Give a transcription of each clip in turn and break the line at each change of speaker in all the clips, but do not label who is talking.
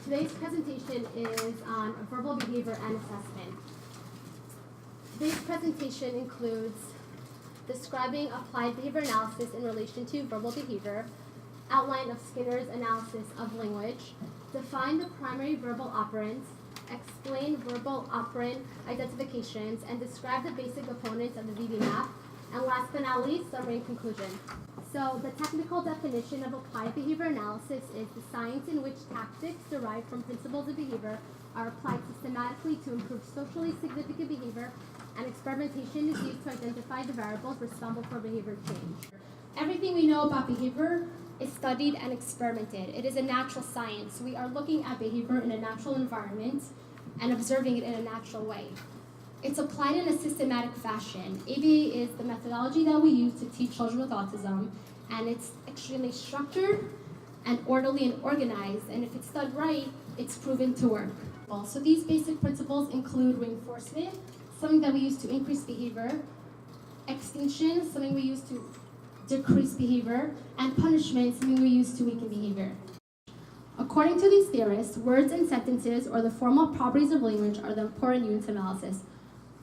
Today's presentation is on verbal behavior and assessment. Today's presentation includes describing applied behavior analysis in relation to verbal behavior, outline of Skinner's analysis of language, define the primary verbal operants, explain verbal operant identifications, and describe the basic components of the VB map, and last but not least, summary and conclusion. So the technical definition of applied behavior analysis is the science in which tactics derived from principles of behavior are applied systematically to improve socially significant behavior, and experimentation is used to identify the variables responsible for behavior change. Everything we know about behavior is studied and experimented. It is a natural science. We are looking at behavior in a natural environment and observing it in a natural way. It's applied in a systematic fashion. ABA is the methodology that we use to teach children with autism, and it's extremely structured and orderly and organized, and if it's done right, it's proven to work. So these basic principles include reinforcement, something that we use to increase behavior, extinction, something we use to decrease behavior, and punishment, something we use to weaken behavior. According to these theorists, words and sentences, or the formal properties of language, are the important units of analysis.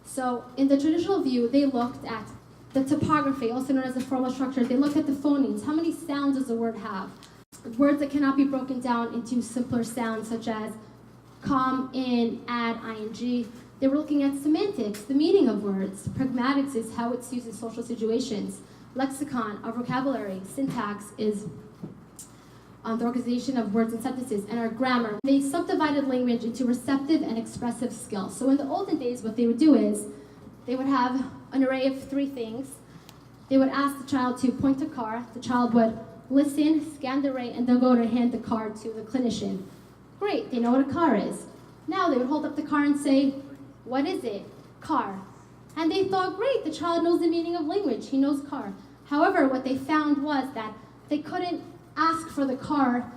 So in the traditional view, they looked at the topography, also known as the formal structure. They looked at the phonemes. How many sounds does a word have? Words that cannot be broken down into simpler sounds, such as come, in, add, ing. They were looking at semantics, the meaning of words. Pragmatics is how it's used in social situations. Lexicon, our vocabulary. Syntax is the organization of words and sentences, and our grammar. They subdivided language into receptive and expressive skills. So in the olden days, what they would do is they would have an array of 3 things. They would ask the child to point a car. The child would listen, scan the array, and they'll go to hand the car to the clinician. Great, they know what a car is. Now they would hold up the car and say, what is it? Car. And they thought, great, the child knows the meaning of language. He knows car. However, what they found was that they couldn't ask for the car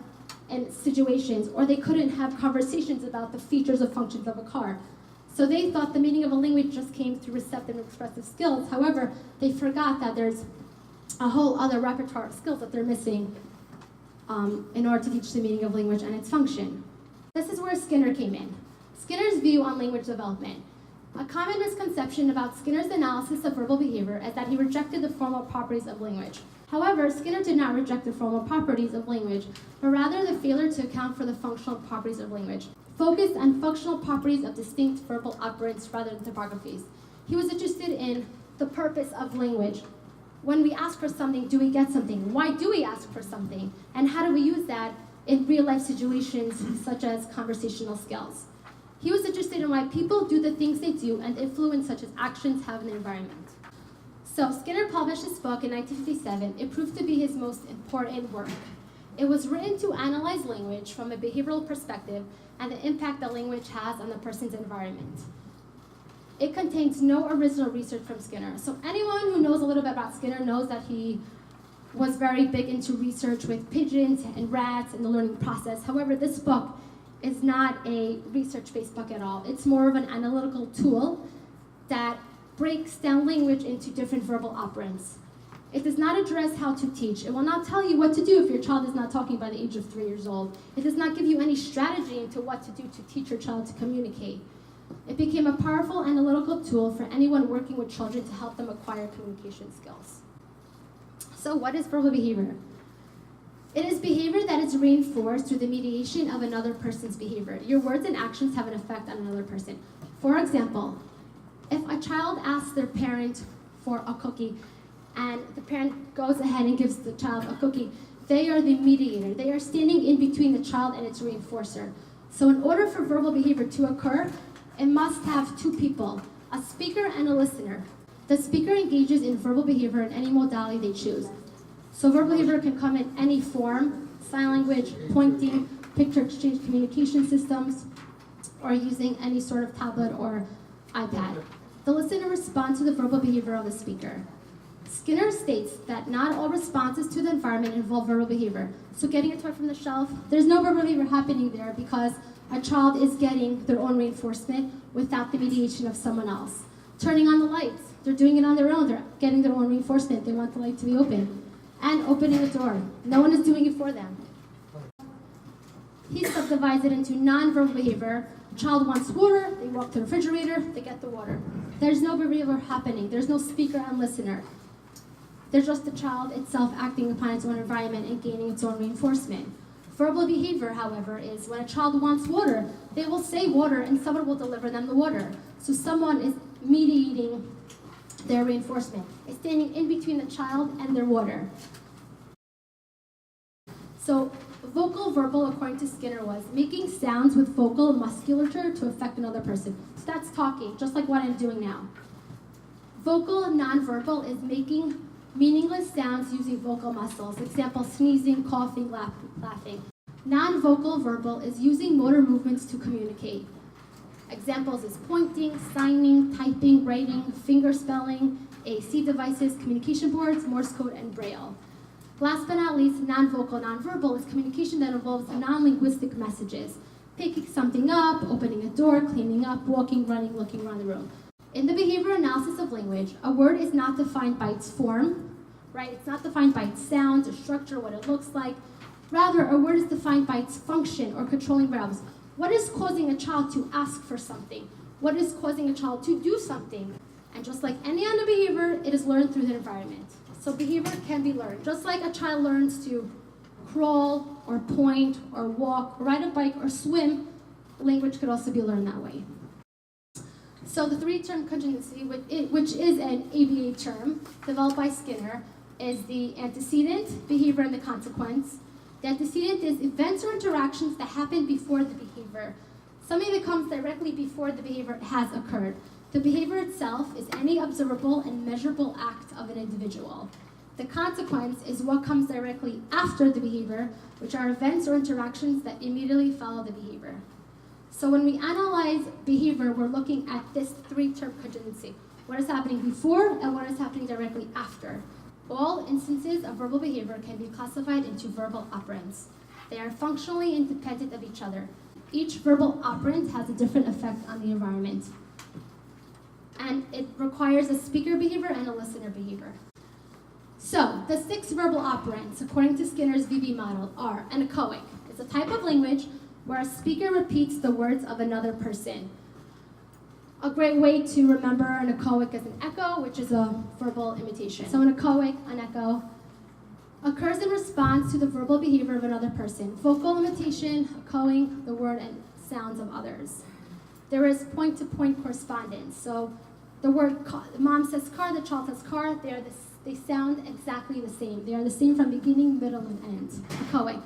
in situations, or they couldn't have conversations about the features or functions of a car. So they thought the meaning of a language just came through receptive and expressive skills. However, they forgot that there's a whole other repertoire of skills that they're missing in order to teach the meaning of language and its function. This is where Skinner came in. Skinner's view on language development. A common misconception about Skinner's analysis of verbal behavior is that he rejected the formal properties of language. However, Skinner did not reject the formal properties of language, but rather the failure to account for the functional properties of language, focused on functional properties of distinct verbal operants rather than topographies. He was interested in the purpose of language. When we ask for something, do we get something? Why do we ask for something? And how do we use that in real-life situations such as conversational skills? He was interested in why people do the things they do and the influence such as actions have in the environment. So Skinner published this book in 1957. It proved to be his most important work. It was written to analyze language from a behavioral perspective and the impact that language has on the person's environment. It contains no original research from Skinner. So anyone who knows a little bit about Skinner knows that he was very big into research with pigeons and rats and the learning process. However, this book is not a research-based book at all. It's more of an analytical tool that breaks down language into different verbal operants. It does not address how to teach. It will not tell you what to do if your child is not talking by the age of 3 years old. It does not give you any strategy into what to do to teach your child to communicate. It became a powerful analytical tool for anyone working with children to help them acquire communication skills. So what is verbal behavior? It is behavior that is reinforced through the mediation of another person's behavior. Your words and actions have an effect on another person. For example, if a child asks their parent for a cookie and the parent goes ahead and gives the child a cookie, they are the mediator. They are standing in between the child and its reinforcer. So in order for verbal behavior to occur, it must have 2 people, a speaker and a listener. The speaker engages in verbal behavior in any modality they choose. So verbal behavior can come in any form: sign language, pointing, picture exchange communication systems, or using any sort of tablet or iPad. The listener responds to the verbal behavior of the speaker. Skinner states that not all responses to the environment involve verbal behavior. So getting a toy from the shelf, there's no verbal behavior happening there because a child is getting their own reinforcement without the mediation of someone else. Turning on the lights, they're doing it on their own. They're getting their own reinforcement. They want the light to be open. And opening a door. No one is doing it for them. he subdivides it into nonverbal behavior. Child wants water, they walk to the refrigerator, they get the water. There's no behavior happening. There's no speaker and listener. There's just the child itself acting upon its own environment and gaining its own reinforcement. Verbal behavior, however, is when a child wants water, they will say water and someone will deliver them the water. So someone is mediating their reinforcement. It's standing in between the child and their water. So vocal verbal, according to Skinner, was making sounds with vocal musculature to affect another person. So that's talking, just like what I'm doing now. Vocal nonverbal is making meaningless sounds using vocal muscles. Example, sneezing, coughing, laughing. Non-vocal verbal is using motor movements to communicate. Examples is pointing, signing, typing, writing, finger spelling, AC devices, communication boards, Morse code, and Braille. Last but not least, non-vocal nonverbal is communication that involves non-linguistic messages. Picking something up, opening a door, cleaning up, walking, running, looking around the room. In the behavioral analysis of language, a word is not defined by its form, right? It's not defined by its sounds or structure, what it looks like. Rather, a word is defined by its function or controlling verbs. What is causing a child to ask for something? What is causing a child to do something? And just like any other behavior, it is learned through the environment. So behavior can be learned. Just like a child learns to crawl or point or walk or ride a bike or swim, language could also be learned that way. So the three-term contingency, which is an ABA term developed by Skinner, is the antecedent, behavior, and the consequence. The antecedent is events or interactions that happen before the behavior. Something that comes directly before the behavior has occurred. The behavior itself is any observable and measurable act of an individual. The consequence is what comes directly after the behavior, which are events or interactions that immediately follow the behavior. So when we analyze behavior, we're looking at this three-term contingency. What is happening before and what is happening directly after. All instances of verbal behavior can be classified into verbal operands. They are functionally independent of each other. Each verbal operand has a different effect on the environment. And it requires a speaker behavior and a listener behavior. So, the 6 verbal operands, according to Skinner's VB model, are an echoic. It's a type of language where a speaker repeats the words of another person. A great way to remember an echoic is an echo, which is a verbal imitation. So an echoic, an echo, occurs in response to the verbal behavior of another person. Vocal imitation, echoing the word and sounds of others. There is point-to-point correspondence. So the word mom says car, the child says car, they sound exactly the same. They are the same from beginning, middle, and end. Echoic.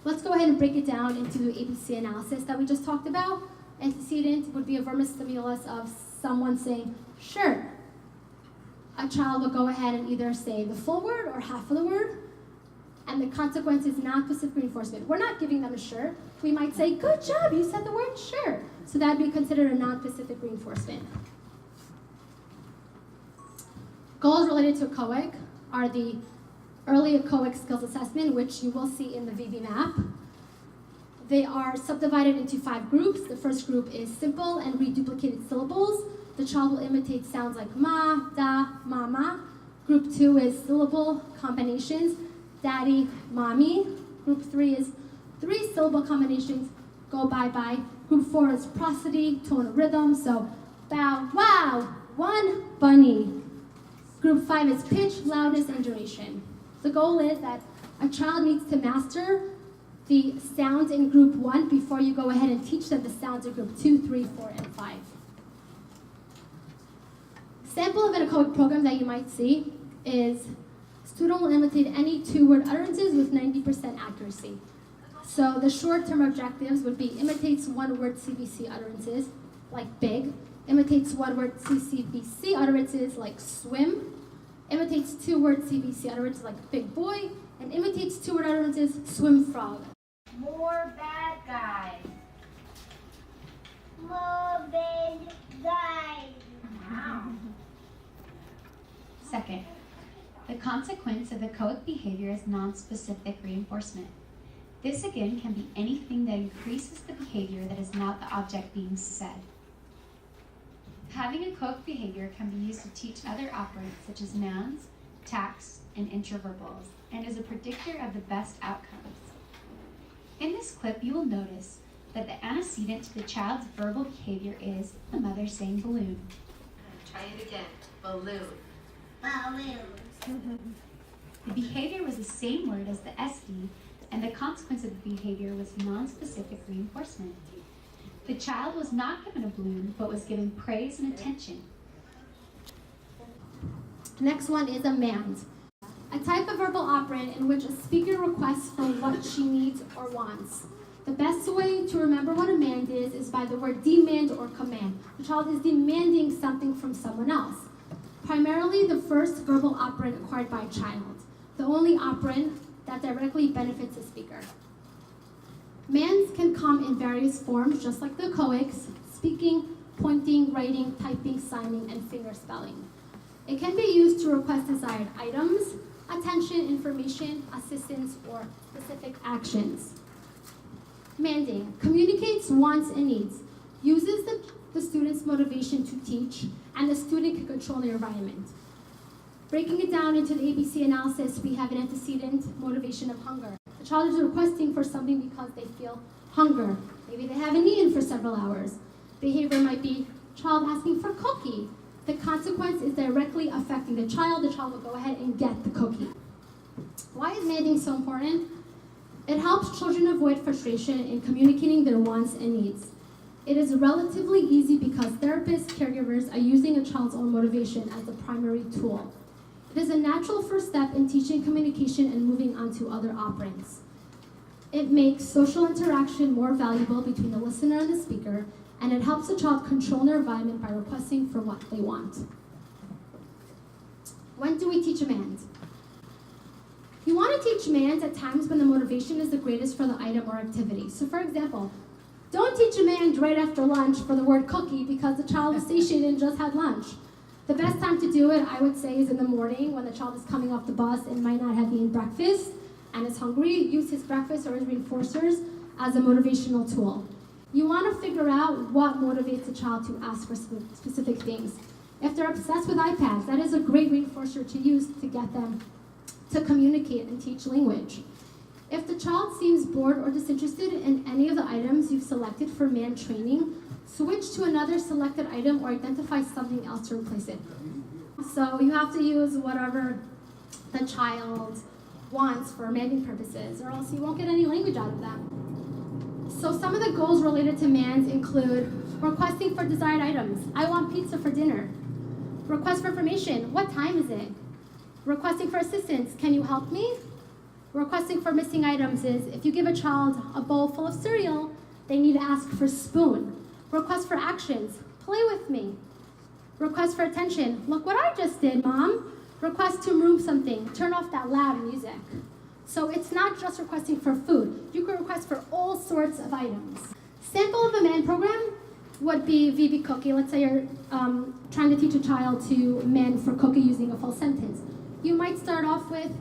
Let's go ahead and break it down into the ABC analysis that we just talked about. Antecedent would be a verbal stimulus of someone saying, sure. A child will go ahead and either say the full word or half of the word, and the consequence is non-specific reinforcement. We're not giving them a sure. We might say, good job, you said the word sure. So that would be considered a non-specific reinforcement. Goals related to echoic are the early echoic skills assessment, which you will see in the VB map. They are subdivided into 5 groups. The first group is simple and reduplicated syllables. The child will imitate sounds like ma, da, mama. Group 2 is syllable combinations, daddy, mommy. Group 3 is 3 syllable combinations, go, bye, bye. Group 4 is prosody, tone, and rhythm, so bow, wow, one, bunny. Group 5 is pitch, loudness, and duration. The goal is that a child needs to master the sounds in group 1 before you go ahead and teach them the sounds in group 2, 3, 4, and 5. Sample of an echoic program that you might see is student will imitate any 2-word utterances with 90% accuracy. So the short-term objectives would be imitates 1-word CVC utterances, like big, imitates 1-word CCBC utterances, like swim, imitates 2-word CVC utterances, like big boy, and imitates 2-word utterances, swim frog.
More bad guys. More bad guys. Wow.
Second, the consequence of echoic behavior is non-specific reinforcement. This again can be anything that increases the behavior that is not the object being said. Having echoic behavior can be used to teach other operands such as nouns, tacts, and intraverbals, and is a predictor of the best outcomes. In this clip, you will notice that the antecedent to the child's verbal behavior is the mother saying balloon.
Try it again. Balloon.
Balloons.
The behavior was the same word as the SD, and the consequence of the behavior was non-specific reinforcement. The child was not given a balloon, but was given praise and attention.
Next one is a mand. A type of verbal operand in which a speaker requests for what she needs or wants. The best way to remember what a mand is by the word demand or command. The child is demanding something from someone else. Primarily the first verbal operand acquired by a child. The only operand that directly benefits the speaker. Mands can come in various forms, just like the echoics: speaking, pointing, writing, typing, signing, and finger spelling. It can be used to request desired items, attention, information, assistance, or specific actions. Manding communicates wants and needs, uses the student's motivation to teach, and the student can control the environment. Breaking it down into the ABC analysis, we have an antecedent motivation of hunger. The child is requesting for something because they feel hunger. Maybe they haven't eaten for several hours. Behavior might be child asking for cookie. The consequence is directly affecting the child. The child will go ahead and get the cookie. Why is manding so important? It helps children avoid frustration in communicating their wants and needs. It is relatively easy because therapists, caregivers are using a child's own motivation as the primary tool. It is a natural first step in teaching communication and moving on to other operands. It makes social interaction more valuable between the listener and the speaker, and it helps the child control their environment by requesting for what they want. When do we teach a mand? You want to teach mands at times when the motivation is the greatest for the item or activity. So for example, don't teach a mand right after lunch for the word cookie because the child is satiated and just had lunch. The best time to do it, I would say, is in the morning when the child is coming off the bus and might not have eaten breakfast and is hungry. Use his breakfast or his reinforcers as a motivational tool. You want to figure out what motivates a child to ask for specific things. If they're obsessed with iPads, that is a great reinforcer to use to get them to communicate and teach language. If the child seems bored or disinterested in any of the items you've selected for mand training, switch to another selected item or identify something else to replace it. So you have to use whatever the child wants for manding purposes, or else you won't get any language out of them. So some of the goals related to mands include requesting for desired items. I want pizza for dinner. Request for information. What time is it? Requesting for assistance. Can you help me? Requesting for missing items is if you give a child a bowl full of cereal, they need to ask for spoon. Request for actions. Play with me. Request for attention. Look what I just did, Mom. Request to move something. Turn off that loud music. So it's not just requesting for food. You can request for all sorts of items. Sample of a mand program would be VB cookie. Let's say you're trying to teach a child to mand for cookie using a full sentence. You might start off with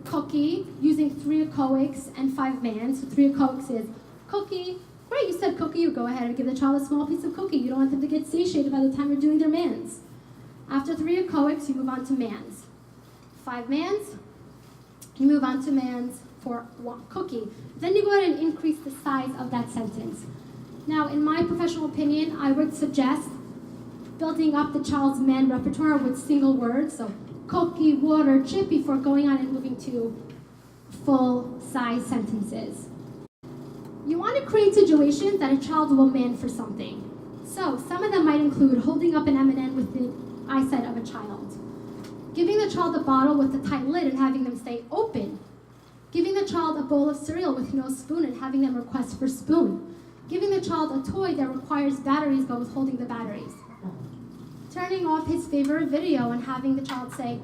cookie using 3 echoics and 5 mands. So 3 echoics is cookie. Great, you said cookie. You go ahead and give the child a small piece of cookie. You don't want them to get satiated by the time you're doing their mands. After 3 echoics, you move on to mands. 5 mands, you move on to mands for 1 cookie. Then you go ahead and increase the size of that sentence. Now, in my professional opinion, I would suggest building up the child's mand repertoire with single words, so cookie, water, chip, before going on and moving to full-size sentences. You want to create situations that a child will mand for something. So, some of them might include holding up an M&M with the eyesight of a child, giving the child a bottle with a tight lid and having them stay open, giving the child a bowl of cereal with no spoon and having them request for spoon, giving the child a toy that requires batteries but withholding the batteries, turning off his favorite video and having the child say,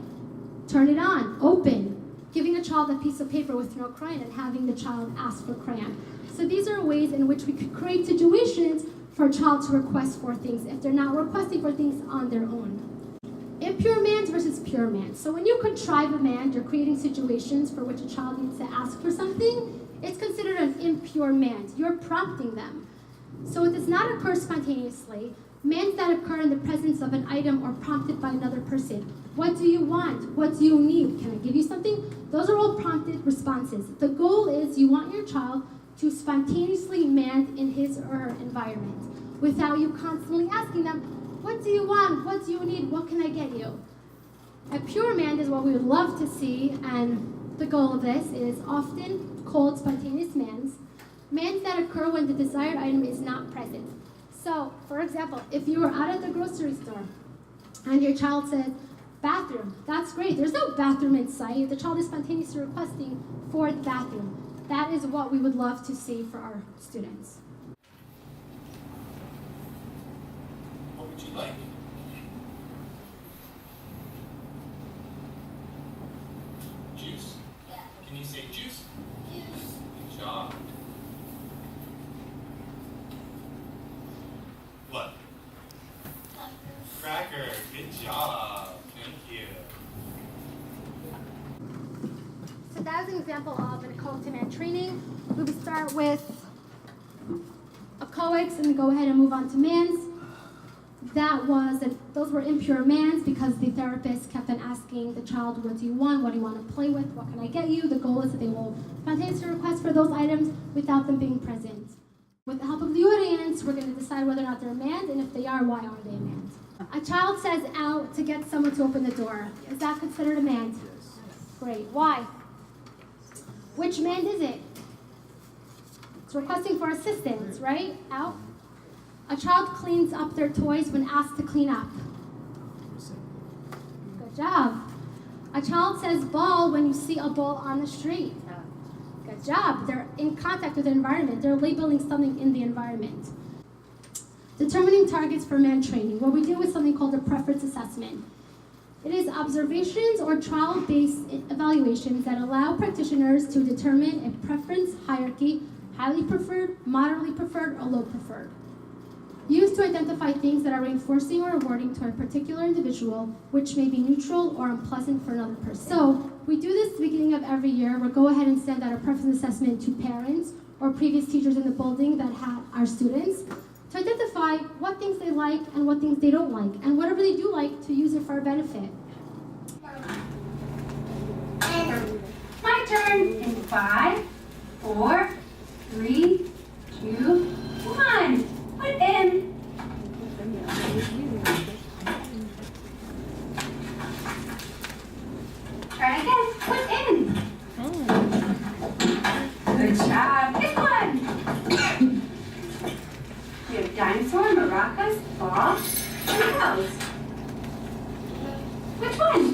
turn it on, open, giving a child a piece of paper with no crayon and having the child ask for crayon. So these are ways in which we could create situations for a child to request for things if they're not requesting for things on their own. Impure mands versus pure mands. So when you contrive a mand, you're creating situations for which a child needs to ask for something. It's considered an impure mand. You're prompting them. So it does not occur spontaneously. Mands that occur in the presence of an item or prompted by another person. What do you want? What do you need? Can I give you something? Those are all prompted responses. The goal is you want your child to spontaneously man in his or her environment without you constantly asking them, what do you want? What do you need? What can I get you? A pure man is what we would love to see, and the goal of this is often called spontaneous mans that occur when the desired item is not present. So, for example, if you were out at the grocery store and your child says, bathroom, that's great. There's no bathroom in sight. The child is spontaneously requesting for the bathroom. That is what we would love to see for our students.
What would you like? Juice?
Yeah.
Can you say juice?
Juice.
Good job. What? Cracker. Good job. Thank you.
So that was an example of an Echoic to man training. We would start with Echoics and then go ahead and move on to mans. Those were impure mans because the therapist kept on asking the child, what do you want? What do you want to play with? What can I get you? The goal is that they will spontaneously request for those items without them being present. With the help of the audience, we're going to decide whether or not they're a man, and if they are, why are they a man? A child says out to get someone to open the door. Is that considered a man?
Yes.
Great. Why? Which man is it? It's requesting for assistance, right? Out. A child cleans up their toys when asked to clean up. Good job. A child says ball when you see a ball on the street. Good job. They're in contact with the environment. They're labeling something in the environment. Determining targets for man training. What we do is something called a preference assessment. It is observations or trial-based evaluations that allow practitioners to determine a preference hierarchy, highly preferred, moderately preferred, or low preferred. Used to identify things that are reinforcing or rewarding to a particular individual, which may be neutral or unpleasant for another person. So we do this at the beginning of every year. We'll go ahead and send out a preference assessment to parents or previous teachers in the building that had our students to identify what things they like and what things they don't like, and whatever they do like, to use it for our benefit.
And my turn in 5, 4, 3, 2, 1. Put in. Try again. Put in. Good job. Pick one. We have dinosaur, maracas, ball, and cows. Which one?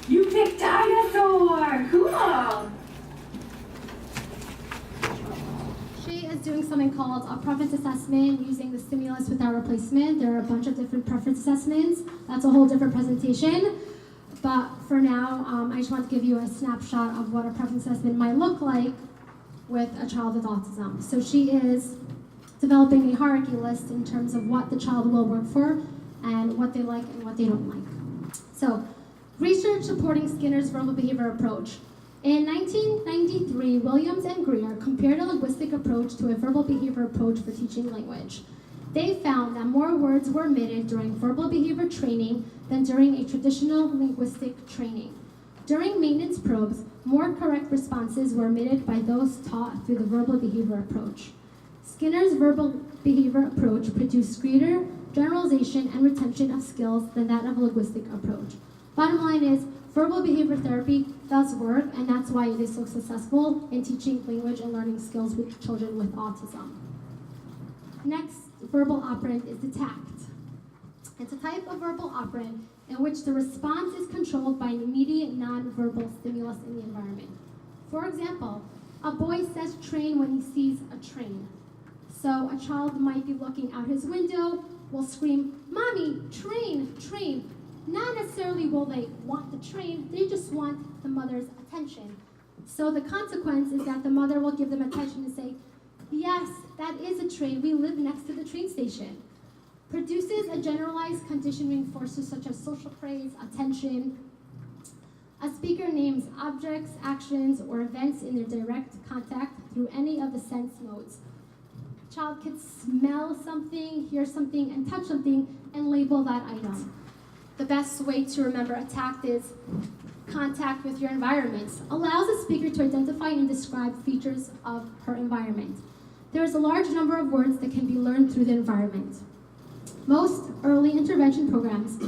You picked dinosaur. Cool.
She is doing something called a preference assessment using the stimulus without replacement. There are a bunch of different preference assessments. That's a whole different presentation. But for now, I just want to give you a snapshot of what a preference assessment might look like with a child with autism. So she is developing a hierarchy list in terms of what the child will work for and what they like and what they don't like. So, research supporting Skinner's verbal behavior approach. In 1993, Williams and Greer compared a linguistic approach to a verbal behavior approach for teaching language. They found that more words were omitted during verbal behavior training than during a traditional linguistic training. During maintenance probes, more correct responses were omitted by those taught through the verbal behavior approach. Skinner's verbal behavior approach produced greater generalization and retention of skills than that of a linguistic approach. Bottom line is, verbal behavior therapy does work, and that's why it is so successful in teaching language and learning skills with children with autism. Next verbal operant is the tact. It's a type of verbal operant in which the response is controlled by an immediate non-verbal stimulus in the environment. For example, a boy says train when he sees a train. So a child might be looking out his window, will scream, "Mommy, train, train." Not necessarily will they want the train, they just want the mother's attention. So the consequence is that the mother will give them attention and say, "Yes, that is a train, we live next to the train station." Produces a generalized conditioning forces such as social praise, attention. A speaker names objects, actions, or events in their direct contact through any of the sense modes. Child could smell something, hear something, and touch something and label that item. The best way to remember ATTACT is contact with your environment. Allows the speaker to identify and describe features of her environment. There is a large number of words that can be learned through the environment. Most early intervention programs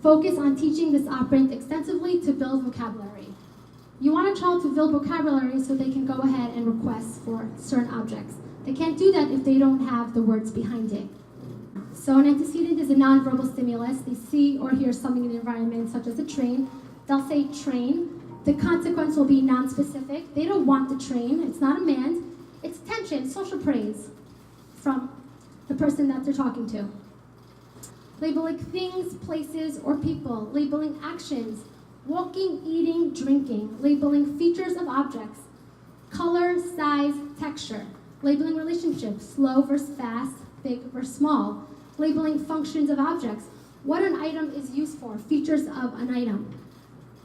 focus on teaching this operant extensively to build vocabulary. You want a child to build vocabulary so they can go ahead and request for certain objects. They can't do that if they don't have the words behind it. So an antecedent is a nonverbal stimulus. They see or hear something in the environment, such as a train. They'll say train. The consequence will be nonspecific. They don't want the train. It's not a man. It's tension, social praise from the person that they're talking to. Labeling things, places, or people. Labeling actions. Walking, eating, drinking. Labeling features of objects. Color, size, texture. Labeling relationships. Slow versus fast, big versus small. Labeling functions of objects. What an item is used for. Features of an item.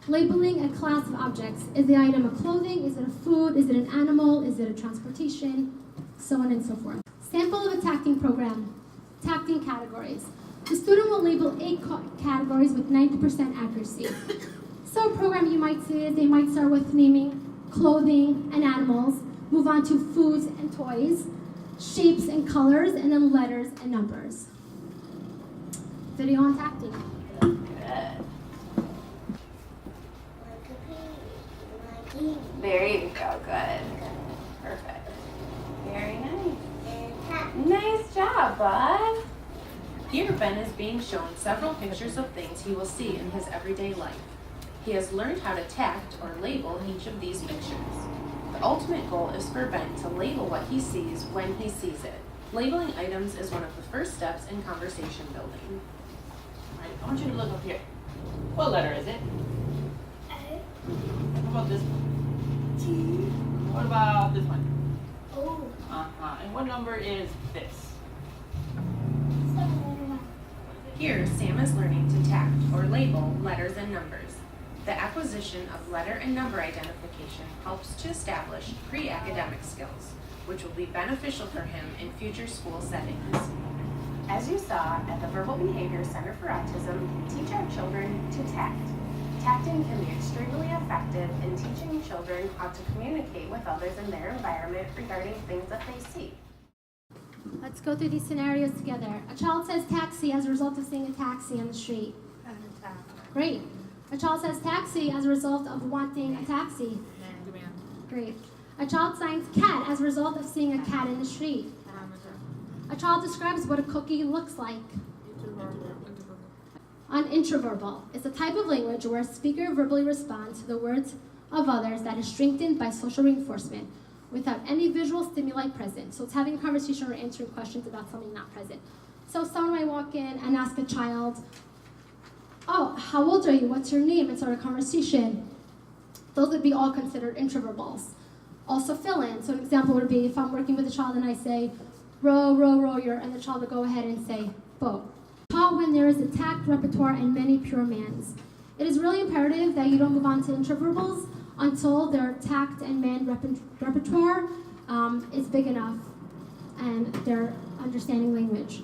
Labeling a class of objects. Is the item a clothing? Is it a food? Is it an animal? Is it a transportation? So on and so forth. Sample of a tacting program. Tacting categories. The student will label 8 categories with 90% accuracy. So a program you might see is they might start with naming clothing and animals, move on to foods and toys, shapes and colors, and then letters and numbers. Video on tacting.
There you go. Good. Perfect. Very nice. Nice job, bud.
Here, Ben is being shown several pictures of things he will see in his everyday life. He has learned how to tact or label each of these pictures. The ultimate goal is for Ben to label what he sees when he sees it. Labeling items is one of the first steps in conversation building.
All right, I want you to look up here. What letter is it? What about this one?
T.
What about this one?
O.
And what number is this?
Here, Sam is learning to tact or label letters and numbers. The acquisition of letter and number identification helps to establish pre-academic skills, which will be beneficial for him in future school settings.
As you saw at the Verbal Behavior Center for Autism, we teach our children to tact. Tacting can be extremely effective in teaching children how to communicate with others in their environment regarding things that they see.
Let's go through these scenarios together. A child says taxi as a result of seeing a taxi on the street. Great. A child says taxi as a result of wanting a taxi. Great. A child signs cat as a result of seeing a cat in the street. A child describes what a cookie looks like. On intraverbal is a type of language where a speaker verbally responds to the words of others that is strengthened by social reinforcement without any visual stimuli present. So it's having a conversation or answering questions about something not present. So someone might walk in and ask a child, oh, how old are you? What's your name? And start a conversation. Those would be all considered intraverbals. Also fill in. So an example would be if I'm working with a child and I say, row, row, row, and the child will go ahead and say, boat. Taught when there is a tact repertoire and many pure mans. It is really imperative that you don't move on to intraverbals until their tact and man repertoire is big enough and they're understanding language.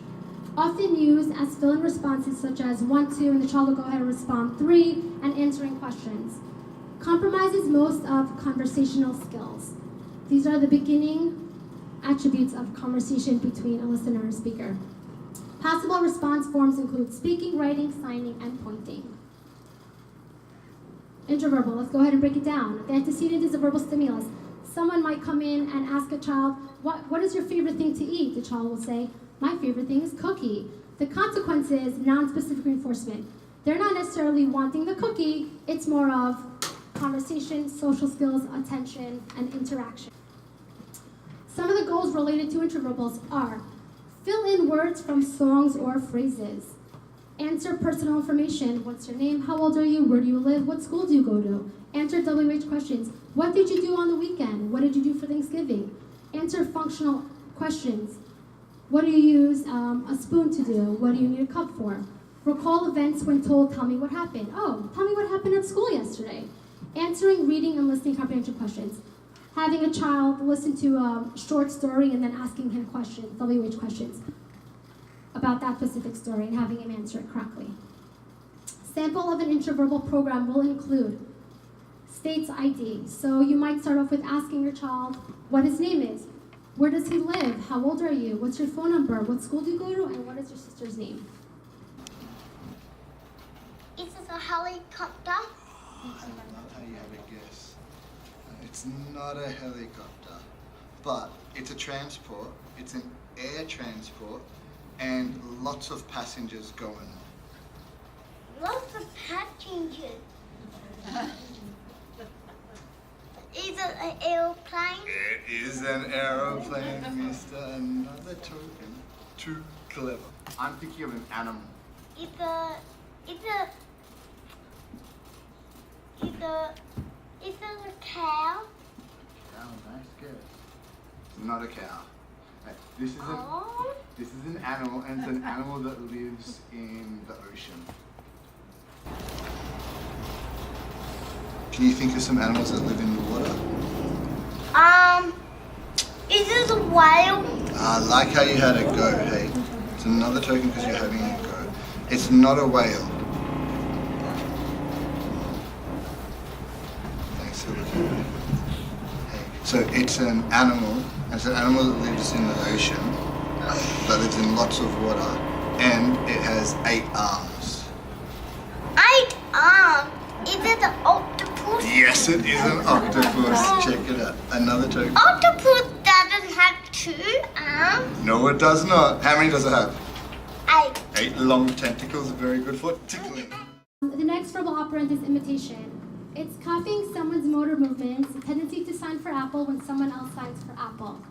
Often used as fill-in responses such as 1, 2, and the child will go ahead and respond 3, and answering questions. Compromises most of conversational skills. These are the beginning attributes of conversation between a listener and speaker. Possible response forms include speaking, writing, signing, and pointing. Intraverbal, let's go ahead and break it down. The antecedent is a verbal stimulus. Someone might come in and ask a child, what is your favorite thing to eat? The child will say, my favorite thing is cookie. The consequence is non-specific reinforcement. They're not necessarily wanting the cookie, it's more of conversation, social skills, attention, and interaction. Some of the goals related to intraverbals are fill in words from songs or phrases. Answer personal information. What's your name? How old are you? Where do you live? What school do you go to? Answer WH questions. What did you do on the weekend? What did you do for Thanksgiving? Answer functional questions. What do you use a spoon to do? What do you need a cup for? Recall events when told, tell me what happened. Oh, tell me what happened at school yesterday. Answering, reading, and listening comprehension questions. Having a child listen to a short story and then asking him questions, WH questions, about that specific story and having him answer it correctly. Sample of an intraverbal program will include states ID. So you might start off with asking your child what his name is. Where does he live? How old are you? What's your phone number? What school do you go to? And what is your sister's name?
Is it a helicopter?
I love how you have a guess. It's not a helicopter, but it's a transport. It's an air transport, and lots of passengers go in it.
Lots of passengers. Is it an airplane?
It is an aeroplane, mister. Another token. Too clever. I'm thinking of an animal.
Is it a cow?
Cow, nice guess. It's not a cow. This
Oh.
is an animal, and it's an animal that lives in the ocean. Can you think of some animals that live in the water?
Is it a whale?
I like how you had a go, hey? It's another token because you're having a go. It's not a whale. Thanks for looking at it. Hey, so it's an animal, and it's an animal that lives in the ocean, that lives in lots of water, and it has 8 arms.
8 arms. Is it an octopus?
Yes, it is an octopus. Check it out. Another token.
Octopus doesn't have 2 arms.
No, it does not. How many does it have?
8.
8 long tentacles, very good for tickling.
The next verbal operand is imitation. It's copying someone's motor movements, a tendency to sign for apple when someone else signs for apple.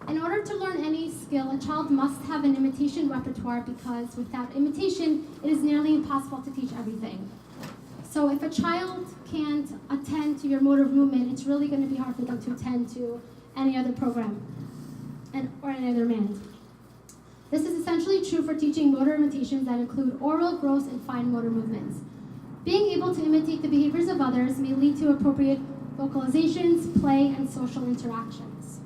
In order to learn any skill, a child must have an imitation repertoire because without imitation, it is nearly impossible to teach everything. So if a child can't attend to your motor movement, it's really going to be hard for them to attend to any other program or any other demand. This is essentially true for teaching motor imitations that include oral, gross, and fine motor movements. Being able to imitate the behaviors of others may lead to appropriate vocalizations, play, and social interactions.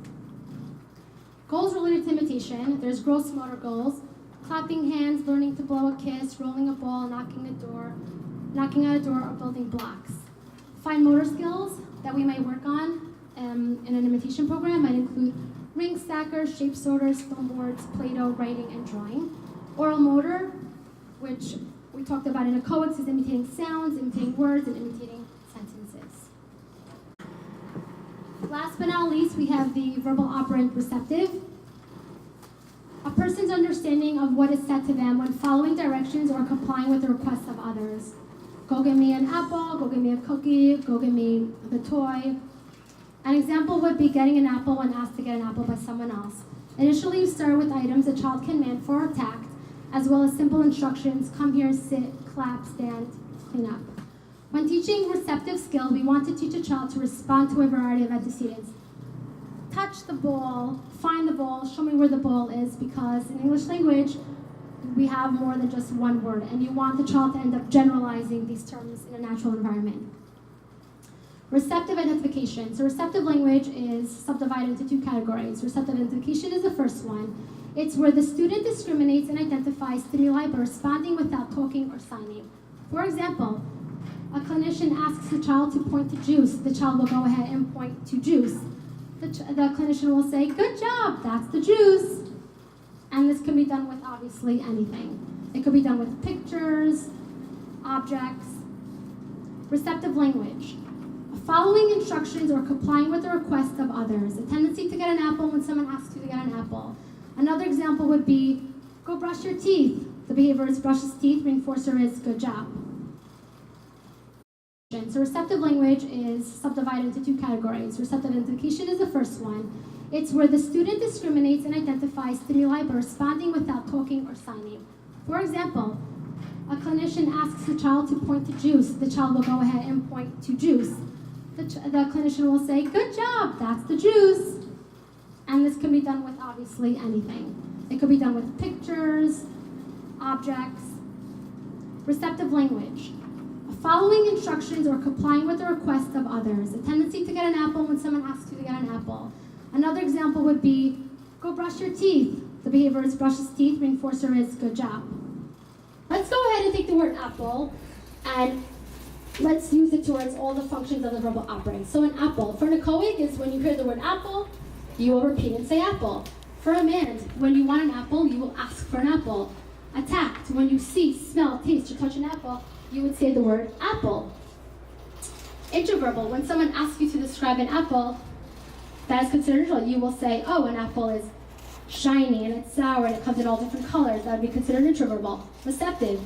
Goals related to imitation, there's gross motor goals, clapping hands, learning to blow a kiss, rolling a ball, knocking on a door, or building blocks. Fine motor skills that we might work on in an imitation program might include ring stackers, shape sorters, foam boards, Play-Doh, writing, and drawing. Oral motor, which we talked about in Echoic, is imitating sounds, imitating words, and imitating sentences. Last but not least, we have the verbal operand receptive. A person's understanding of what is said to them when following directions or complying with the requests of others. Go get me an apple, go get me a cookie, go get me the toy. An example would be getting an apple when asked to get an apple by someone else. Initially, you start with items a child can demand for or tact, as well as simple instructions, come here, sit, clap, stand, clean up. When teaching receptive skill, we want to teach a child to respond to a variety of antecedents. Touch the ball, find the ball, show me where the ball is, because in English language, we have more than just one word, and you want the child to end up generalizing these terms in a natural environment. Receptive identification. So receptive language is subdivided into 2 categories. Receptive identification is the first one. It's where the student discriminates and identifies stimuli by responding without talking or signing. For example, a clinician asks the child to point to juice. The child will go ahead and point to juice. The clinician will say, good job, that's the juice. And this can be done with obviously anything. It could be done with pictures, objects. Receptive language. Following instructions or complying with the request of others. A tendency to get an apple when someone asks you to get an apple. Another example would be, go brush your teeth. The behavior is brush his teeth, reinforcer is good job. So receptive language is subdivided into 2 categories. Receptive identification is the first one. It's where the student discriminates and identifies stimuli by responding without talking or signing. For example, a clinician asks the child to point to juice. The child will go ahead and point to juice. The clinician will say, good job, that's the juice. And this can be done with obviously anything. It could be done with pictures, objects. Receptive language. Following instructions or complying with the request of others. A tendency to get an apple when someone asks you to get an apple. Another example would be, go brush your teeth. The behavior is brush his teeth, reinforcer is good job. Let's go ahead and take the word apple And let's use it towards all the functions of the verbal operand. So an apple, for an echoic, is when you hear the word apple, you will repeat and say apple. For a man, when you want an apple, you will ask for an apple. Attacked, when you see, smell, taste, or touch an apple, you would say the word apple. Intraverbal, when someone asks you to describe an apple, that is considered neutral. You will say, oh, an apple is shiny and it's sour and it comes in all different colors. That would be considered intraverbal. Receptive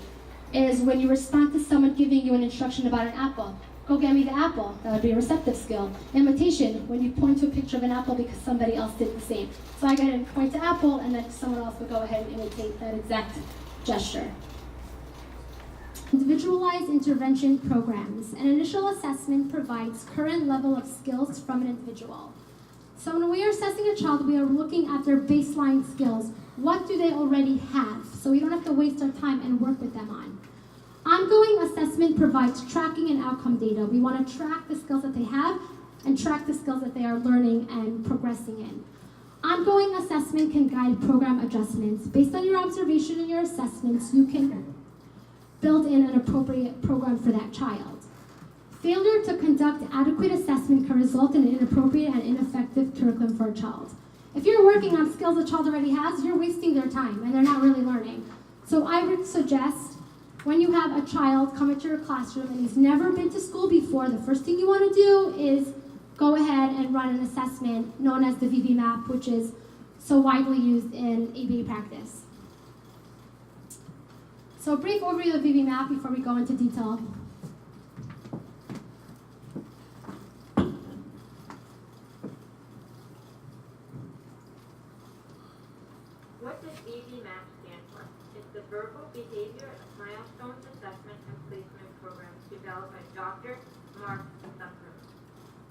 is when you respond to someone giving you an instruction about an apple. Go get me the apple. That would be a receptive skill. Imitation, when you point to a picture of an apple because somebody else did the same. So I go ahead and point to apple, and then someone else would go ahead and imitate that exact gesture. Individualized intervention programs. An initial assessment provides current level of skills from an individual. So when we are assessing a child, we are looking at their baseline skills. What do they already have? So we don't have to waste our time and work with them on. Ongoing assessment provides tracking and outcome data. We want to track the skills that they have and track the skills that they are learning and progressing in. Ongoing assessment can guide program adjustments. Based on your observation and your assessments, you can build in an appropriate program for that child. Failure to conduct adequate assessment can result in an inappropriate and ineffective curriculum for a child. If you're working on skills a child already has, you're wasting their time and they're not really learning. So I would suggest when you have a child come into your classroom and he's never been to school before, the first thing you want to do is go ahead and run an assessment known as the VB map, which is so widely used in ABA practice. So a brief overview of the VB map before we go into detail.
What does VB map stand for? It's the Verbal Behavior Milestones Assessment and Placement Program developed by Dr. Mark Zucker.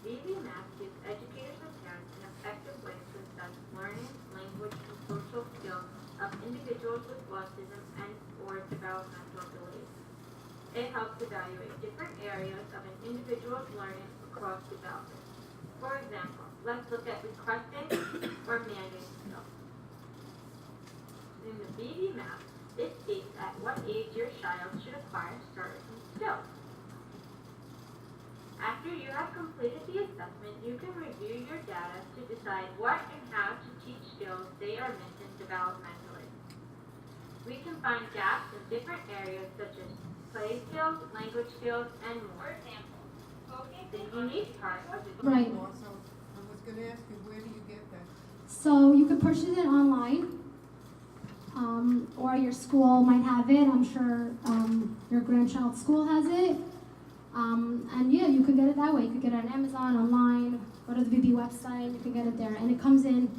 VB map gives educators and parents an effective way to assess learning, language, and social skills of individuals with autism and or developmental delays. It helps evaluate different areas of an individual's learning across development. For example, let's look at requesting or mandating skills. In the VB map, this states at what age your child should acquire certain skills. After you have completed the assessment, you can review your data to decide what and how to teach skills they are missing developmentally. We can find gaps in different areas such as play skills, language skills, and more. For example, the unique part of the
Right.
So I was going to ask you, where do you get that?
So you can purchase it online, or your school might have it. I'm sure your grandchild's school has it. And yeah, you can get it that way. You can get it on Amazon, online, go to the VB website, you can get it there. And it comes in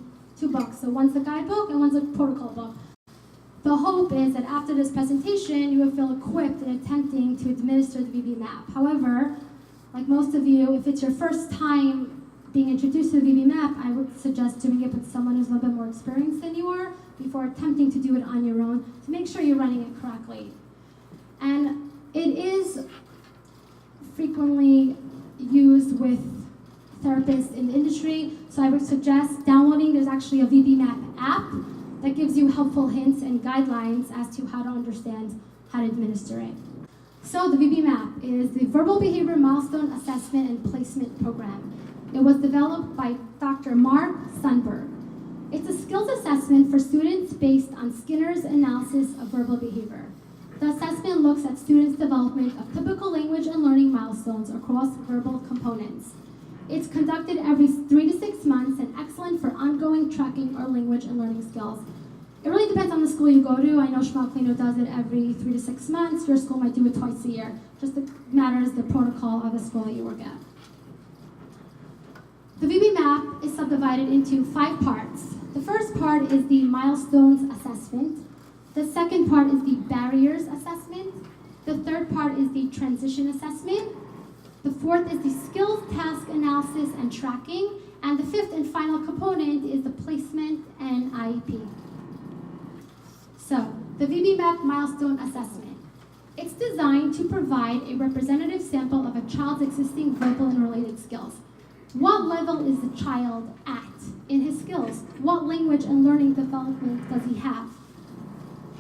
2 books. So one's a guidebook and one's a protocol book. The hope is that after this presentation, you will feel equipped in attempting to administer the VB map. However, like most of you, if it's your first time being introduced to the VB map, I would suggest doing it with someone who's a little bit more experienced than you are before attempting to do it on your own to make sure you're running it correctly. And it is frequently used with therapists in the industry, so I would suggest downloading. There's actually a VB map app that gives you helpful hints and guidelines as to how to understand how to administer it. So the VB map is the Verbal Behavior Milestone Assessment and Placement Program. It was developed by Dr. Mark Sundberg. It's a skills assessment for students based on Skinner's analysis of verbal behavior. The assessment looks at students' development of typical language and learning milestones across verbal components. It's conducted every 3 to 6 months and excellent for ongoing tracking or language and learning skills. It really depends on the school you go to. I know Shema does it every 3 to 6 months. Your school might do it twice a year. Just matters the protocol of the school that you work at. The VB map is subdivided into 5 parts. The first part is the milestones assessment. The second part is the barriers assessment. The third part is the transition assessment. The fourth is the skills, task analysis, and tracking. And the fifth and final component is the placement and IEP. So, the VB map milestone assessment. It's designed to provide a representative sample of a child's existing verbal and related skills. What level is the child at in his skills? What language and learning development does he have?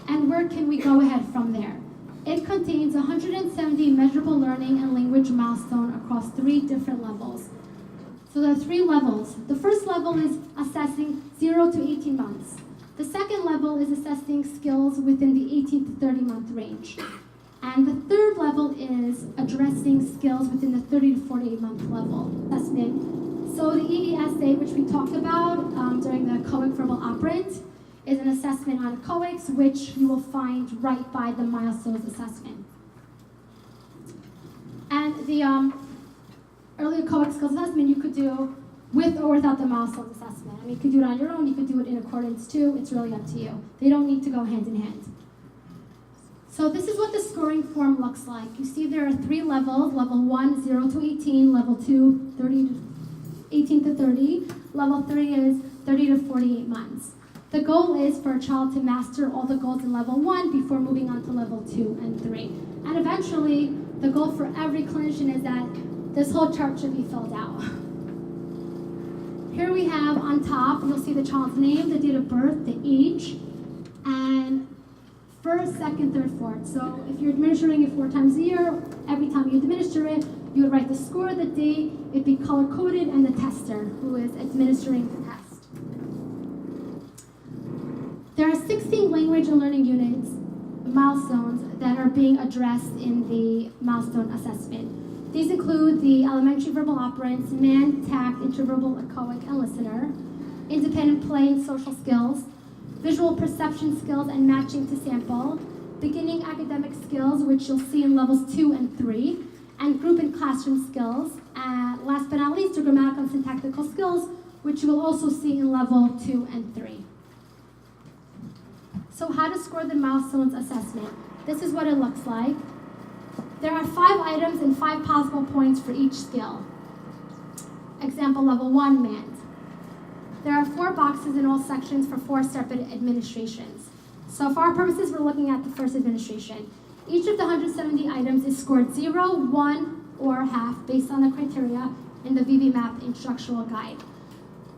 And where can we go ahead from there? It contains 170 measurable learning and language milestones across 3 different levels. So there are 3 levels. The first level is assessing 0 to 18 months. The second level is assessing skills within the 18 to 30 month range. And the third level is addressing skills within the 30 to 48 month level assessment. So the EESA, which we talked about during the Echoic verbal operant, is an assessment on Echoics, which you will find right by the milestones assessment. And the early Echoic skills assessment you could do with or without the milestones assessment. I mean, you could do it on your own, you could do it in accordance too, it's really up to you. They don't need to go hand in hand. So this is what the scoring form looks like. You see there are 3 levels, level 1, 0 to 18, level 2, 18 to 30, level 3 is 30 to 48 months. The goal is for a child to master all the goals in level 1 before moving on to level 2 and 3. And eventually, the goal for every clinician is that this whole chart should be filled out. Here we have on top, you'll see the child's name, the date of birth, the age, and first, second, third, fourth. So if you're administering it 4 times a year, every time you administer it, you would write the score, the date, it'd be color-coded, and the tester who is administering the test. There are 16 language and learning units, milestones, that are being addressed in the milestone assessment. These include the elementary verbal operants, man, tact, intraverbal, echoic, and listener, independent play and social skills, visual perception skills and matching to sample, beginning academic skills, which you'll see in levels 2 and 3, and group and classroom skills, and last but not least, the grammatical and syntactical skills, which you will also see in level 2 and 3. So how to score the milestones assessment. This is what it looks like. There are 5 items and 5 possible points for each skill. Example, level 1, man. There are 4 boxes in all sections for 4 separate administrations. So for our purposes, we're looking at the first administration. Each of the 170 items is scored 0, 1, or half based on the criteria in the VB-MAP instructional guide.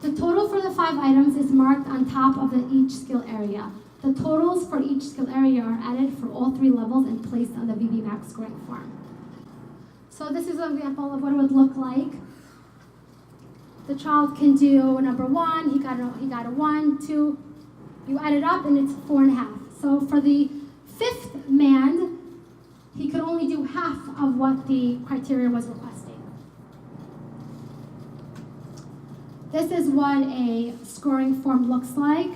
The total for the 5 items is marked on top of each skill area. The totals for each skill area are added for all 3 levels and placed on the VB-MAP scoring form. So this is an example of what it would look like. The child can do number 1, he got a 1, 2, you add it up and it's 4.5. So for the 5th man, he could only do half of what the criteria was requesting. This is what a scoring form looks like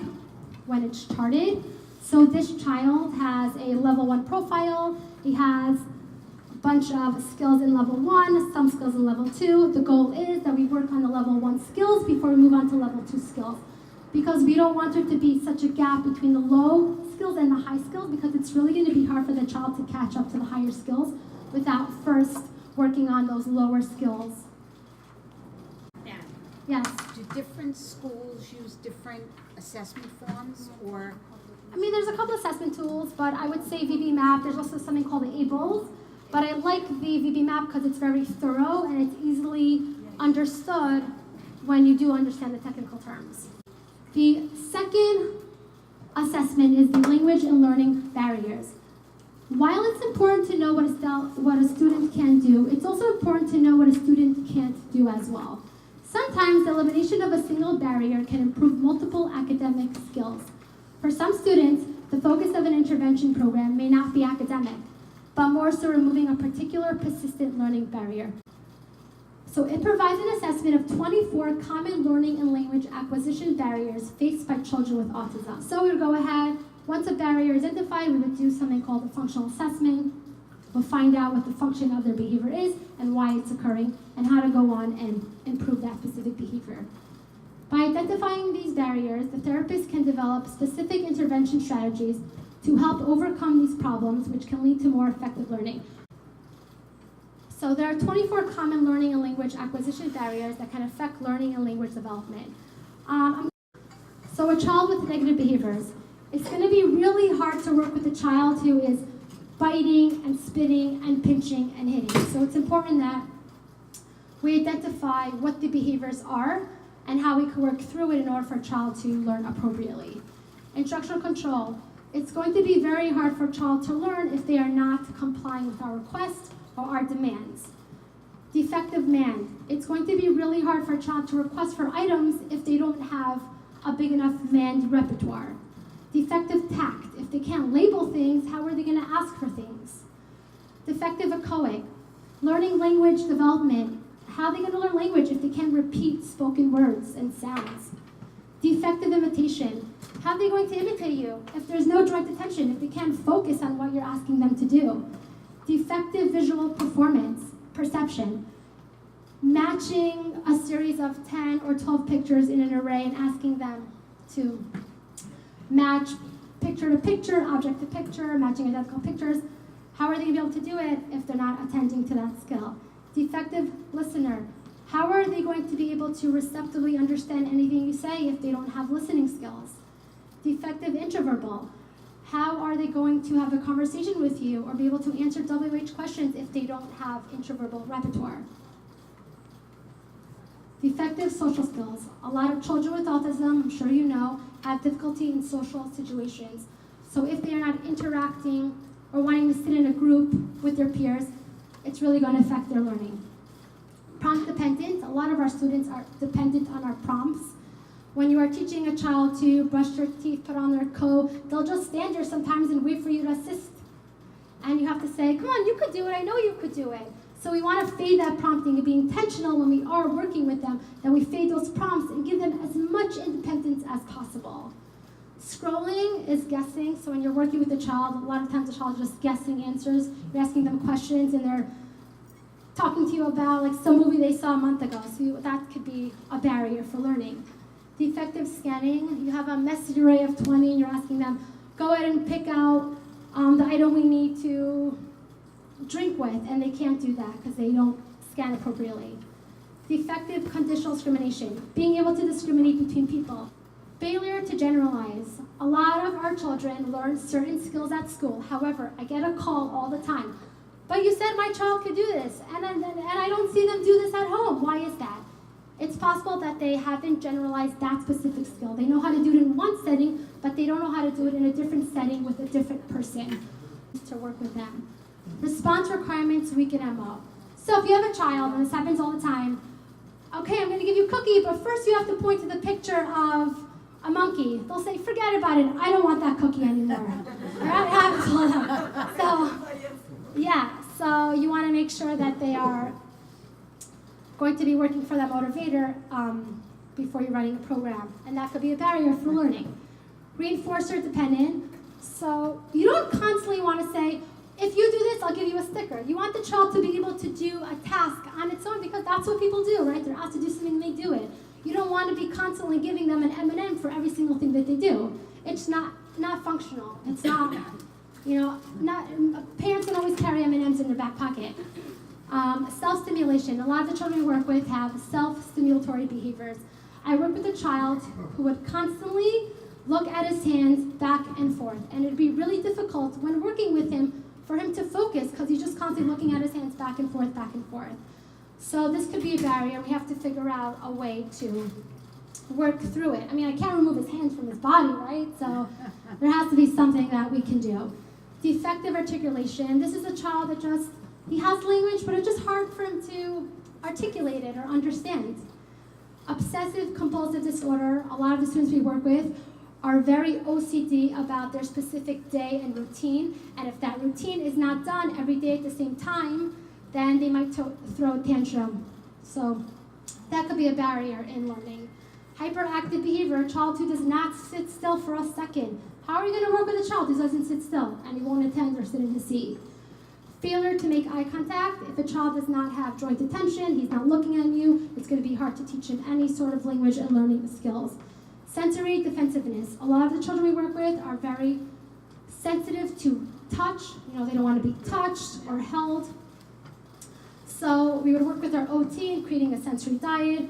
when it's charted. So this child has a level 1 profile, he has bunch of skills in level 1, some skills in level 2. The goal is that we work on the level 1 skills before we move on to level 2 skills. Because we don't want there to be such a gap between the low skills and the high skills, because it's really going to be hard for the child to catch up to the higher skills without first working on those lower skills.
And
Yes.
do different schools use different assessment forms, or?
I mean, there's a couple assessment tools, but I would say VB-MAP. There's also something called the ABLES. But I like the VB-MAP because it's very thorough and it's easily understood when you do understand the technical terms. The second assessment is the language and learning barriers. While it's important to know what a student can do, it's also important to know what a student can't do as well. Sometimes the elimination of a single barrier can improve multiple academic skills. For some students, the focus of an intervention program may not be academic, but more so removing a particular persistent learning barrier. So it provides an assessment of 24 common learning and language acquisition barriers faced by children with autism. So we would go ahead, once a barrier is identified, we would do something called a functional assessment. We'll find out what the function of their behavior is and why it's occurring and how to go on and improve that specific behavior. By identifying these barriers, the therapist can develop specific intervention strategies to help overcome these problems, which can lead to more effective learning. So there are 24 common learning and language acquisition barriers that can affect learning and language development. So a child with negative behaviors. It's going to be really hard to work with a child who is biting and spitting and pinching and hitting. So it's important that we identify what the behaviors are and how we can work through it in order for a child to learn appropriately. Instructional control. It's going to be very hard for a child to learn if they are not complying with our requests or our demands. Defective mand. It's going to be really hard for a child to request for items if they don't have a big enough mand repertoire. Defective tact. If they can't label things, how are they going to ask for things? Defective echoic. Learning language development. How are they going to learn language if they can't repeat spoken words and sounds? Defective imitation. How are they going to imitate you if there's no direct attention, if they can't focus on what you're asking them to do? Defective visual perception. Matching a series of 10 or 12 pictures in an array and asking them to match picture to picture, object to picture, matching identical pictures. How are they going to be able to do it if they're not attending to that skill? Defective listener. How are they going to be able to receptively understand anything you say if they don't have listening skills? Defective intraverbal. How are they going to have a conversation with you or be able to answer WH questions if they don't have intraverbal repertoire? Defective social skills. A lot of children with autism, I'm sure you know, have difficulty in social situations. So if they are not interacting or wanting to sit in a group with their peers, it's really going to affect their learning. Prompt dependent. A lot of our students are dependent on our prompts. When you are teaching a child to brush their teeth, put on their coat, they'll just stand there sometimes and wait for you to assist. And you have to say, come on, you could do it, I know you could do it. So we want to fade that prompting and be intentional when we are working with them, that we fade those prompts and give them as much independence as possible. Scrolling is guessing, so when you're working with a child, a lot of times the child is just guessing answers. You're asking them questions and they're talking to you about like some movie they saw a month ago, so that could be a barrier for learning. Defective scanning, you have a message array of 20 and you're asking them, go ahead and pick out the item we need to drink with, and they can't do that because they don't scan appropriately. Defective conditional discrimination, being able to discriminate between people. Failure to generalize. A lot of our children learn certain skills at school. However, I get a call all the time. But you said my child could do this, and I don't see them do this at home. Why is that? It's possible that they haven't generalized that specific skill. They know how to do it in one setting, but they don't know how to do it in a different setting with a different person to work with them. Response requirements, weak and MO. So if you have a child, and this happens all the time, okay, I'm going to give you a cookie, but first you have to point to the picture of a monkey. They'll say, forget about it, I don't want that cookie anymore. All right, it happens all the time. So, yeah, so you want to make sure that they are going to be working for that motivator before you're running a program. And that could be a barrier for learning. Reinforcer dependent. So you don't constantly want to say, if you do this, I'll give you a sticker. You want the child to be able to do a task on its own because that's what people do, right? They're asked to do something and they do it. You don't want to be constantly giving them an M&M for every single thing that they do. It's not functional. It's not, parents can always carry M&Ms in their back pocket. Self-stimulation. A lot of the children we work with have self-stimulatory behaviors. I work with a child who would constantly look at his hands back and forth, and it'd be really difficult when working with him for him to focus because he's just constantly looking at his hands back and forth, back and forth. So this could be a barrier. We have to figure out a way to work through it. I mean, I can't remove his hands from his body, right? So there has to be something that we can do. Defective articulation. This is a child that he has language, but it's just hard for him to articulate it or understand. Obsessive compulsive disorder. A lot of the students we work with are very OCD about their specific day and routine, and if that routine is not done every day at the same time, then they might throw a tantrum. So that could be a barrier in learning. Hyperactive behavior, a child who does not sit still for a second. How are you going to work with a child who doesn't sit still and he won't attend or sit in his seat? Failure to make eye contact. If a child does not have joint attention, he's not looking at you, it's going to be hard to teach him any sort of language and learning skills. Sensory defensiveness. A lot of the children we work with are very sensitive to touch. They don't want to be touched or held. So we would work with our OT in creating a sensory diet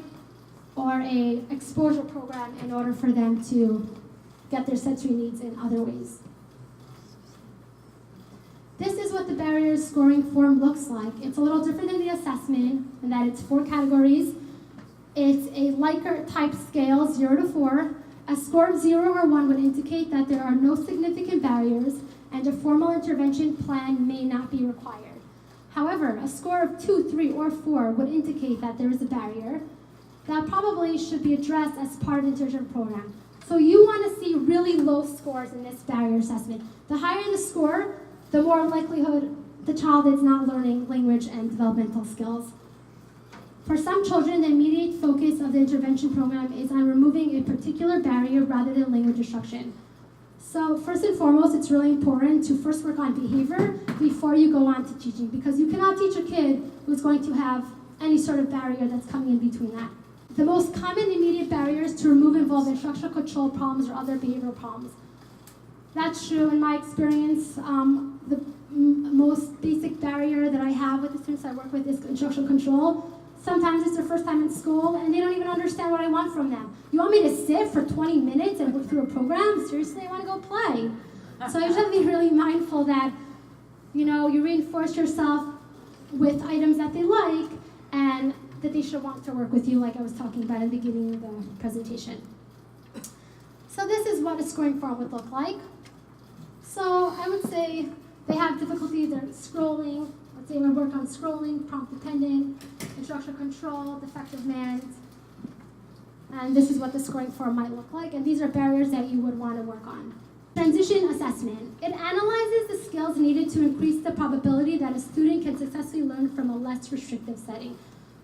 or a exposure program in order for them to get their sensory needs in other ways. This is what the barrier scoring form looks like. It's a little different than the assessment in that it's 4 categories. It's a Likert type scale, 0 to 4. A score of 0 or 1 would indicate that there are no significant barriers and a formal intervention plan may not be required. However, a score of 2, 3, or 4 would indicate that there is a barrier that probably should be addressed as part of the intervention program. So you want to see really low scores in this barrier assessment. The higher the score, the more likelihood the child is not learning language and developmental skills. For some children, the immediate focus of the intervention program is on removing a particular barrier rather than language instruction. So first and foremost, it's really important to first work on behavior before you go on to teaching, because you cannot teach a kid who's going to have any sort of barrier that's coming in between that. The most common immediate barriers to remove involve instructional control problems or other behavioral problems. That's true in my experience. The most basic barrier that I have with the students I work with is instructional control. Sometimes it's their first time in school and they don't even understand what I want from them. You want me to sit for 20 minutes and work through a program? Seriously, I want to go play. So you have to be really mindful that, you reinforce yourself with items that they like and that they should want to work with you, like I was talking about at the beginning of the presentation. So this is what a scoring form would look like. So I would say they have difficulty, they're scrolling. Let's say we work on scrolling, prompt dependent, instructional control, defective mands. And this is what the scoring form might look like. And these are barriers that you would want to work on. Transition assessment. It analyzes the skills needed to increase the probability that a student can successfully learn from a less restrictive setting.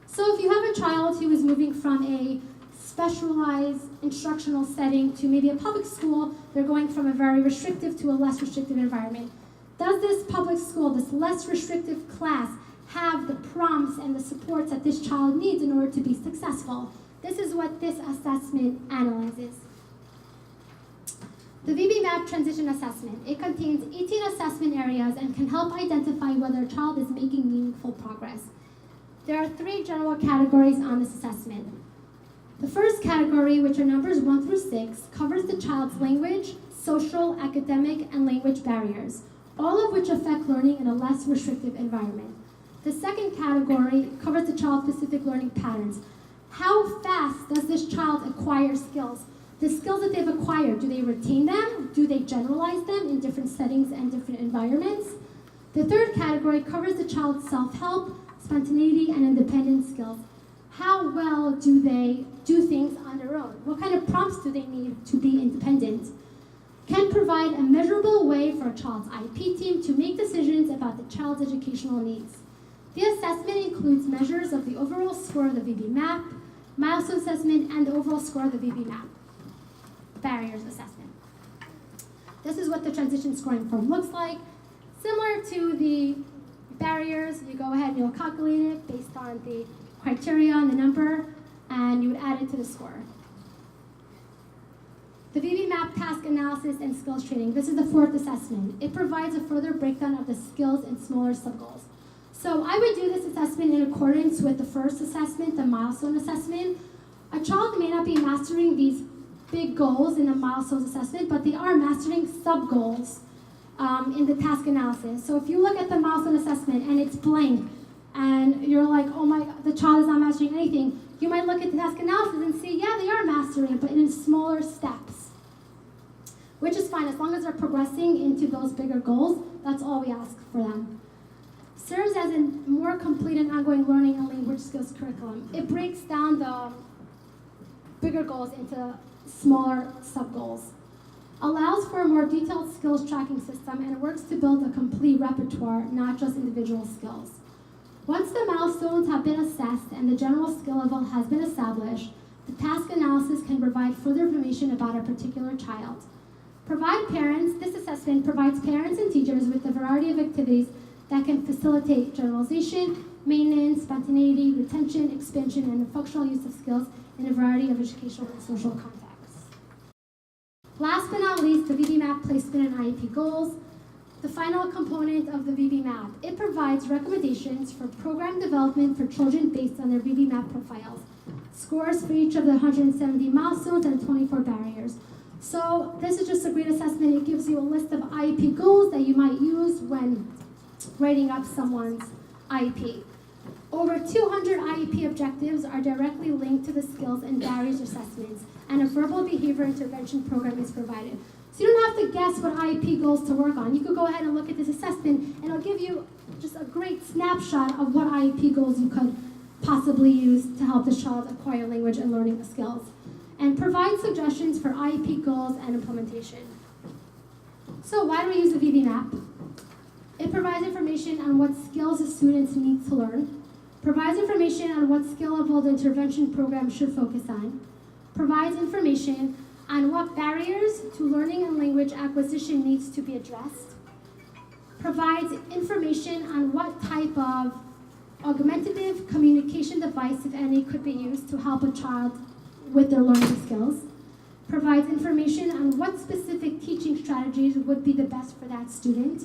So if you have a child who is moving from a specialized instructional setting to maybe a public school, they're going from a very restrictive to a less restrictive environment. Does this public school, this less restrictive class, have the prompts and the supports that this child needs in order to be successful? This is what this assessment analyzes. The VB-MAP transition assessment. It contains 18 assessment areas and can help identify whether a child is making meaningful progress. There are 3 general categories on this assessment. The first category, which are numbers 1 through 6, covers the child's language, social, academic, and language barriers, all of which affect learning in a less restrictive environment. The second category covers the child-specific learning patterns. How fast does this child acquire skills? The skills that they've acquired, do they retain them? Do they generalize them in different settings and different environments? The third category covers the child's self-help, spontaneity, and independent skills. How well do they do things on their own? What kind of prompts do they need to be independent? Can provide a measurable way for a child's IEP team to make decisions about the child's educational needs. The assessment includes measures of the overall score of the VB-MAP, milestone assessment, and the overall score of the VB-MAP. Barriers assessment. This is what the transition scoring form looks like. Similar to the barriers, you go ahead and you'll calculate it based on the criteria and the number, and you would add it to the score. The VB-MAP task analysis and skills training. This is the 4th assessment. It provides a further breakdown of the skills in smaller subgoals. So I would do this assessment in accordance with the first assessment, the milestone assessment. A child may not be mastering these big goals in the milestones assessment, but they are mastering sub-goals in the task analysis. So if you look at the milestone assessment and it's blank, and you're like, oh my God, the child is not mastering anything, you might look at the task analysis and see, yeah, they are mastering, but in smaller steps, which is fine. As long as they're progressing into those bigger goals, that's all we ask for them. Serves as a more complete and ongoing learning and language skills curriculum. It breaks down the bigger goals into smaller sub-goals. Allows for a more detailed skills tracking system, and it works to build a complete repertoire, not just individual skills. Once the milestones have been assessed and the general skill level has been established, the task analysis can provide further information about a particular child. This assessment provides parents and teachers with a variety of activities that can facilitate generalization, maintenance, spontaneity, retention, expansion, and the functional use of skills in a variety of educational and social contexts. Last but not least, the VB-MAP placement and IEP goals. The final component of the VB-MAP. It provides recommendations for program development for children based on their VB-MAP profiles. Scores for each of the 170 milestones and 24 barriers. So this is just a great assessment. It gives you a list of IEP goals that you might use when writing up someone's IEP. Over 200 IEP objectives are directly linked to the skills and barriers assessments. and a verbal behavior intervention program is provided. So you don't have to guess what IEP goals to work on. You could go ahead and look at this assessment, and it'll give you just a great snapshot of what IEP goals you could possibly use to help the child acquire language and learning skills, and provide suggestions for IEP goals and implementation. So why do we use the VB map? It provides information on what skills the students need to learn, provides information on what skill level the intervention program should focus on, provides information on what barriers to learning and language acquisition needs to be addressed, provides information on what type of augmentative communication device, if any, could be used to help a child with their learning skills, provides information on what specific teaching strategies would be the best for that student.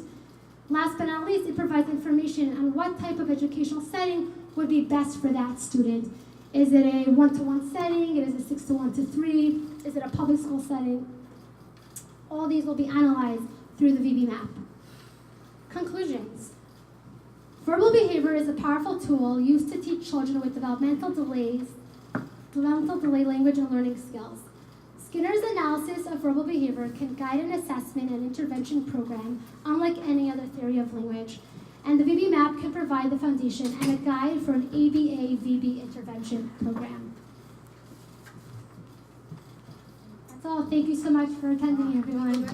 Last but not least, it provides information on what type of educational setting would be best for that student. Is it a 1-to-1 setting? Is it a 6-to-1-to-3? Is it a public school setting? All these will be analyzed through the VB map. Conclusions. Verbal behavior is a powerful tool used to teach children with developmental delay language and learning skills. Skinner's analysis of verbal behavior can guide an assessment and intervention program unlike any other theory of language, and the VB map can provide the foundation and a guide for an ABA-VB intervention program. That's all. Thank you so much for attending, everyone.